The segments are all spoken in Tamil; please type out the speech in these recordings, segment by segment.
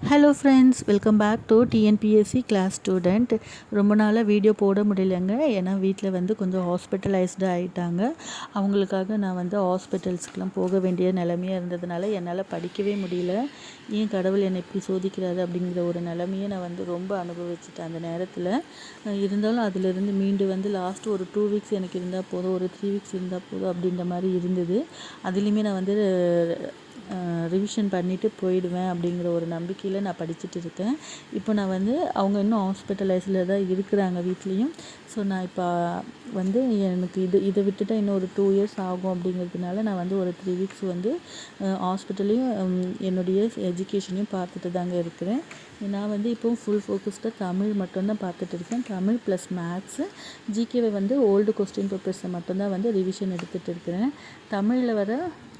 Hello friends, welcome back to TNPSC class student. ரொம்ப நாளாக வீடியோ போட முடியலைங்க. ஏன்னா வீட்டில் வந்து கொஞ்சம் ஹாஸ்பிட்டலைஸ்டு ஆகிட்டாங்க. அவங்களுக்காக நான் வந்து ஹாஸ்பிட்டல்ஸ்க்கெலாம் போக வேண்டிய நிலைமையாக இருந்ததுனால என்னால் படிக்கவே முடியல. ஏன் கடவுள் என்னை இப்படி சோதிக்கிறாரு அப்படிங்கிற ஒரு நிலைமையை நான் வந்து ரொம்ப அனுபவிச்சிட்டேன் அந்த நேரத்தில். இருந்தாலும் அதிலிருந்து மீண்டு வந்து லாஸ்ட்டு ஒரு 2 வீக்ஸ் எனக்கு இருந்தால் போதும், ஒரு 3 வீக்ஸ் இருந்தால் போதும் அப்படின்ற மாதிரி இருந்தது. அதுலேயுமே நான் வந்து ரிவிஷன் பண்ணிவிட்டு போயிடுவேன் அப்படிங்கிற ஒரு நம்பிக்கையில் நான் படிச்சுட்டு இருக்கேன். இப்போ நான் வந்து அவங்க இன்னும் ஹாஸ்பிட்டலைஸில் தான் இருக்கிறாங்க வீட்லேயும். ஸோ நான் இப்போ வந்து எனக்கு இதை விட்டுட்டா இன்னும் ஒரு 2 இயர்ஸ் ஆகும் அப்படிங்கிறதுனால நான் வந்து ஒரு 3 வீக்ஸ் வந்து ஹாஸ்பிட்டலையும் என்னுடைய எஜுகேஷனையும் பார்த்துட்டு தாங்க இருக்கிறேன். நான் வந்து இப்போது ஃபுல் ஃபோக்கஸ்டாக தமிழ் மட்டும்தான் பார்த்துட்டு இருக்கேன். தமிழ் ப்ளஸ் மேக்ஸு, ஜிகேவை வந்து ஓல்டு கொஸ்டின் பேப்பர்ஸை மட்டும்தான் வந்து ரிவிஷன் எடுத்துகிட்டு இருக்கிறேன். தமிழில் வர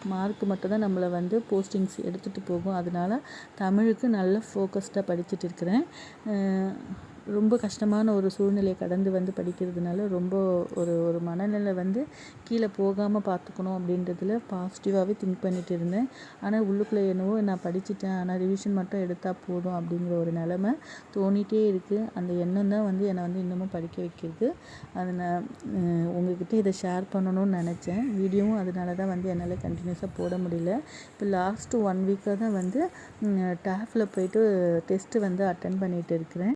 மார்க் மட்டும் தான் நம்மளை வந்து போஸ்டிங்ஸ் எடுத்துகிட்டு போகும். அதனால் தமிழுக்கு நல்ல ஃபோக்கஸ்டாக படிச்சுட்டு இருக்கிறேன். ரொம்ப கஷ்டமான ஒரு சூழ்நிலையை கடந்து வந்து படிக்கிறதுனால ரொம்ப ஒரு மனநிலை வந்து கீழே போகாமல் பார்த்துக்கணும் அப்படின்றதுல பாசிட்டிவாகவே திங்க் பண்ணிகிட்டு இருந்தேன். ஆனால் உள்ளுக்குள்ளே என்னவோ நான் படிச்சுட்டேன், ஆனால் ரிவிஷன் மட்டும் எடுத்தால் போதும் அப்படிங்கிற ஒரு நிலமை தோணிகிட்டே இருக்குது. அந்த எண்ணம் தான் வந்து என்னை வந்து இன்னமும் படிக்க வைக்கிறது. அதை நான் உங்கள்கிட்ட இதை ஷேர் பண்ணணும்னு நினச்சேன். வீடியோவும் அதனால தான் வந்து என்னால் கண்டினியூஸாக போட முடியல. இப்போ லாஸ்ட்டு 1 வீக்காக தான் வந்து டேஃபில் போயிட்டு டெஸ்ட்டு வந்து அட்டன் பண்ணிகிட்டு இருக்கிறேன்.